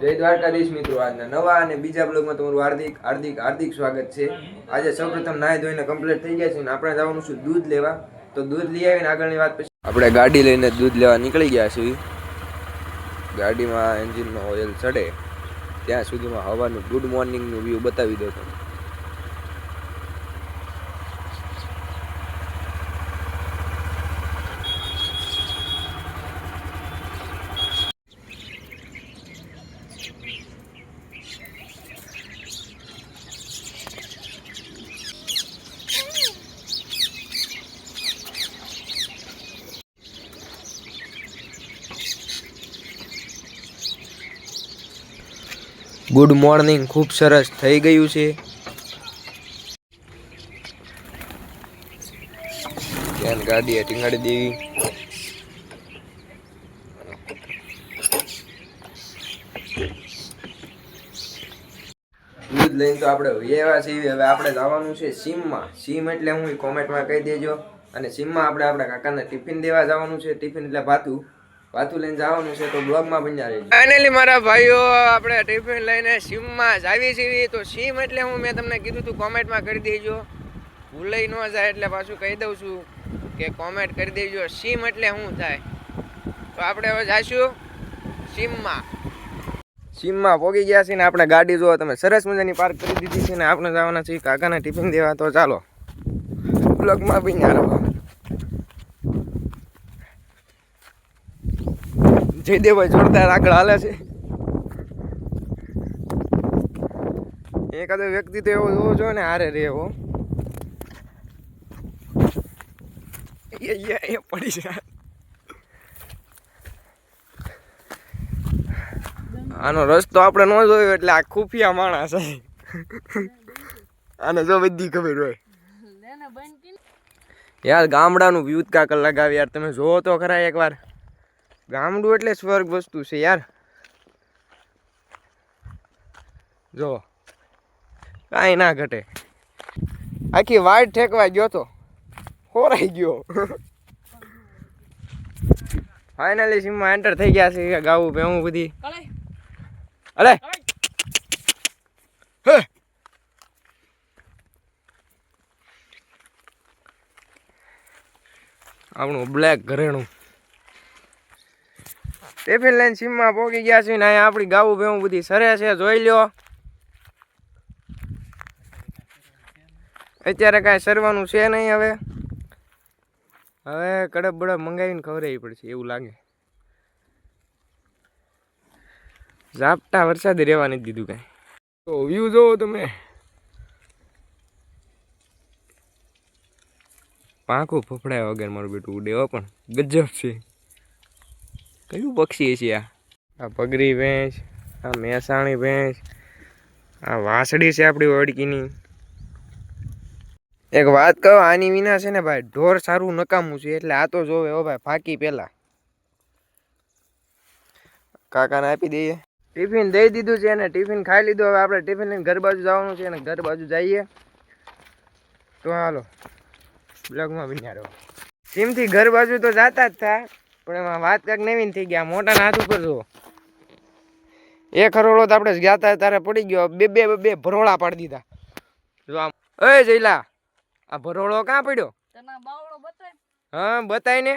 જય દ્વારકાધીશ મિત્રો, આજના નવા અને બીજા બ્લોગમાં તમારું હાર્દિક સ્વાગત છે। આજે સૌપ્રથમ નાહી ધોઈને કમ્પ્લીટ થઈ ગયા છે અને આપણે જવાનું છું દૂધ લેવા। તો દૂધ લઈ આવીને આગળની વાત પછી આપણે ગાડી લઈને દૂધ લેવા નીકળી ગયા છીએ। ગાડીમાં એન્જિનમાં ઓઇલ ચડે ત્યાં સુધીમાં હવાનું ગુડ મોર્નિંગનું વ્યૂ બતાવી દો તમને। ગુડ મોર્નિંગ ખૂબ સરસ થઈ ગયું છે। ત્યાં ગાડીએ ટીંગાડી દેવી। દૂધ લઈને તો આપણે વ્યવા છીએ। હવે આપણે જવાનું છે સીમમાં। સીમ એટલે હું કોમેન્ટમાં કહી દેજો। અને સીમમાં આપણે આપણા કાકાને ટિફિન દેવા જવાનું છે। ટિફિન એટલે ભાતું લઈને જવાનું છે, તો બ્લોગમાં બન્યા રહેજો। ફાઇનલી મારા ભાઈઓ આપણે ટિફિન લઈને સીમમાં જાવી છીએ। તો સીમ એટલે હું મેં તમને કીધું હતું કોમેન્ટમાં કરી દેજો, ભૂલાઈ ન જાય એટલે પાછું કહી દઉં છું કે કોમેન્ટ કરી દેજો સીમ એટલે શું થાય। તો આપણે હવે જઈશું સીમમાં પહોંચી ગયા છીએ ને આપણે ગાડી જો તમે સરસ મજાની પાર્ક કરી દીધી છે ને આપણે જવાના છીએ કાકાને ટિફિન દેવા। તો ચાલો બ્લોગમાં બન્યા રહો। જયદેવભાઈ જોરદાર આગળ હાલે છે। એકાદો વ્યક્તિ તો એવો જોવો જોઈએ ને હારે રે એવો એ પડી છે। આનો રસ્તો આપણે ન જોયો એટલે આ ખુફિયા માણસ છે। આને જો બધી ખબર હોય યાર। ગામડાનું વ્યૂ કાક લગાવી યાર, તમે જોવો તો ખરા એકવાર। ગામડું એટલે સ્વર્ગ વસ્તુ છે યાર। જો કાંઈ ના ઘટે। આખી વાડ ઠેકવા ગયો તો ખોરાઈ ગયો। ફાઇનલી સીમમાં એન્ટર થઈ ગયા છે। ગાવું ભેવું બધી અરે આપણું બ્લેક ઘરેણું ટિફિન લઈને સીમમાં પહોંચી ગયા છે ને અહીંયા આપણી ગાવું ભેવું બધી સરે છે, જોઈ લ્યો। અત્યારે કાંઈ સરવાનું છે નહીં। હવે કડબ બડબ મંગાવીને ખવડાવવી પડશે એવું લાગે। ઝાપટા વરસાદે રહેવા નથી દીધું કાંઈ। તો વ્યૂ જોવો તમે, પાંખું ફફડાયા વગર મારું બેટું ઉડે પણ ગજબ છે। કયું પક્ષી છે આ પગરી ભેંસ, આ મહેસાણી ભેંસ, આ વાસળી છે આપણી ઓળકીની। એક વાત કહો, આની વિના છે ને ભાઈ ઢોર સારું નકામું છે, એટલે આ તો જોવે હો ભાઈ ફાકી પેલા। કાકાને આપી દઈએ। ટિફિન દઈ દીધું છે અને ટિફિન ખાઈ લીધું। હવે આપણે ટિફિન લઈને ઘર બાજુ જવાનું છે અને ઘર બાજુ જઈએ। તો હાલો બ્લોગમાં બન્યા રહો। સીમથી ઘર બાજુ તો જાતા જ થા, પણ એમાં વાત કાંઈક નવીન થઈ ગયા। મોટાના હાથ ઉપર જો એક હરોળો તો આપણે ગયા હતા ત્યારે પડી ગયો। બે ભરોળા પાડી દીધા। જો આમ એ જઈલા આ ભરોળો ક્યાં પડ્યો? હા બતાય ને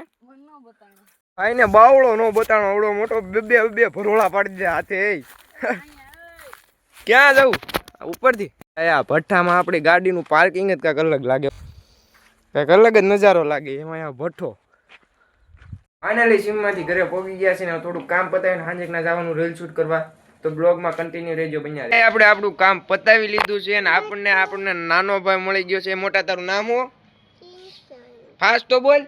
ભાઈ ને બાવળો નો બતાણો, આવડો મોટો બે ભરોળા પાડી દીધા હાથે। ક્યાં જવું ઉપરથી? આ ભઠ્ઠામાં આપણી ગાડીનું પાર્કિંગ જ કાંઈક અલગ લાગે, કાંઈક અલગ જ નજારો લાગે એમાં। અહીંયા ભઠ્ઠો ફાઇનલી સીમમાંથી ઘરે પહોંચી ગયા છે ને થોડુંક કામ પતાવીને સાંજેકના જવાનું રીલ શૂટ કરવા। તો બ્લોગમાં કન્ટિન્યુ રહેજો બન્યા। આપણે આપણું કામ પતાવી લીધું છે અને આપણને નાનો ભાઈ મળી ગયો છે। મોટા તારું નામ હો? ફાસ્ટ તો બોલ।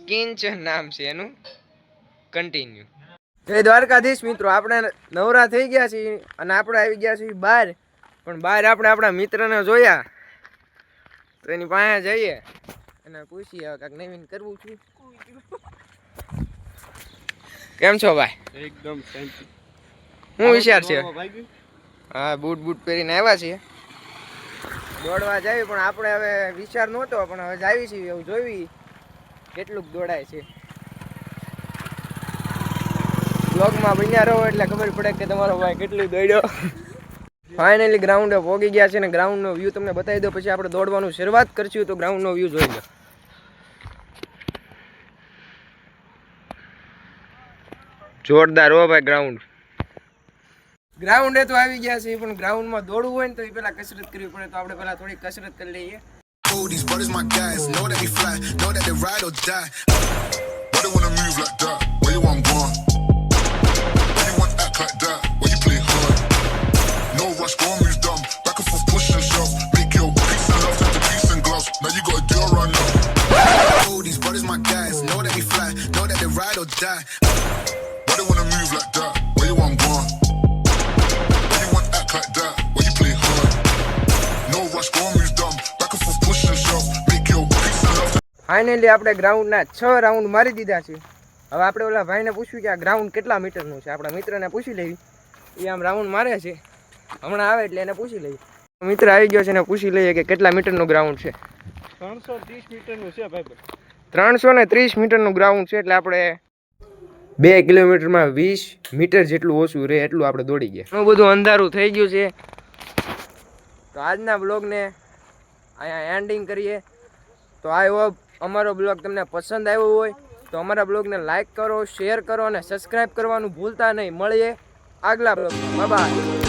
કિંચન નામ છે એનું। કન્ટિન્યુ। જય દ્વારકાધીશ મિત્રો, આપણે નવરા થઈ ગયા છીએ અને આપણે આવી ગયા છીએ બહાર। પણ બહાર આપણે આપણા મિત્રને જોયા તો એની પાસે જઈએ અને પૂછીએ કાંઈક નવીન કરવું છું। કેમ છો ભાઈ? એકદમ શાંતિ। શું વિચાર છે? હા બૂટ પહેરીને આવ્યા છીએ, દોડવા જાવી। પણ આપણે હવે વિચાર નહોતો, પણ હવે જાવી છીએ એવું જોઈ કેટલુંક દોડાય છે। બ્લોગમાં બન્યા રહો એટલે ખબર પડે કે તમારો ભાઈ કેટલું દોડ્યો. ફાઇનલી ગ્રાઉન્ડે પહોંચી ગયા છે ને ગ્રાઉન્ડનો વ્યૂ તમને બતાવી દો, પછી આપણે દોડવાનું શરૂઆત કરશું. તો ગ્રાઉન્ડનો વ્યૂ જોઈ લો. જોરદાર હો ભાઈ ગ્રાઉન્ડે તો આવી ગયા છે, પણ ગ્રાઉન્ડમાં દોડવું હોય ને તો એ પેલા કસરત કરવી પડે. તો આપણે પેલા થોડી કસરત કરી લઈએ. These brothers my guys, know that they fly, know that they ride or die. Why they wanna move like that? Where you want gone? Why you want act like that? Why you play hard? No rush, go and move dumb. Back and forth, push and shove. Make your peace and love turn to peace and gloves. Now you gotta do it right now. These brothers my guys, know that they fly, know that they ride or die. Why they wanna move like that? Where you want gone? Why you want act like that? Why you play hard? No rush, go and move dumb. Finally આપણે ગ્રાઉન્ડના 6 round મારી દીધા છે. હવે આપણે ઓલા ભાઈને પૂછ્યું કે આ ગ્રાઉન્ડ કેટલા મીટરનું છે. આપણા મિત્રને પૂછી લેવી. એ આમ રાઉન્ડ મારે છે, હમણાં આવે એટલે એને પૂછી લઈએ. મિત્ર આવી ગયો છે ને પૂછી લઈએ કે કેટલા મીટરનું ગ્રાઉન્ડ છે. 330 મીટરનું છે ભાઈ. 330 મીટરનું ગ્રાઉન્ડ છે. એટલે આપણે 2 કિલોમીટરમાં 20 મીટર જેટલું ઓછું રહે એટલું આપણે દોડી ગયા. ઘણું બધું અંધારું થઈ ગયું છે. તો આજના બ્લોગને અહીંયા એન્ડિંગ કરીએ. તો આઈ હોપ અમારો બ્લોગ તમને પસંદ આવ્યો હોય તો અમારા બ્લોગને લાઈક કરો, શેર કરો અને સબસ્ક્રાઈબ કરવાનું ભૂલતા નહીં. મળીએ આગલા બ્લોગમાં. બાય.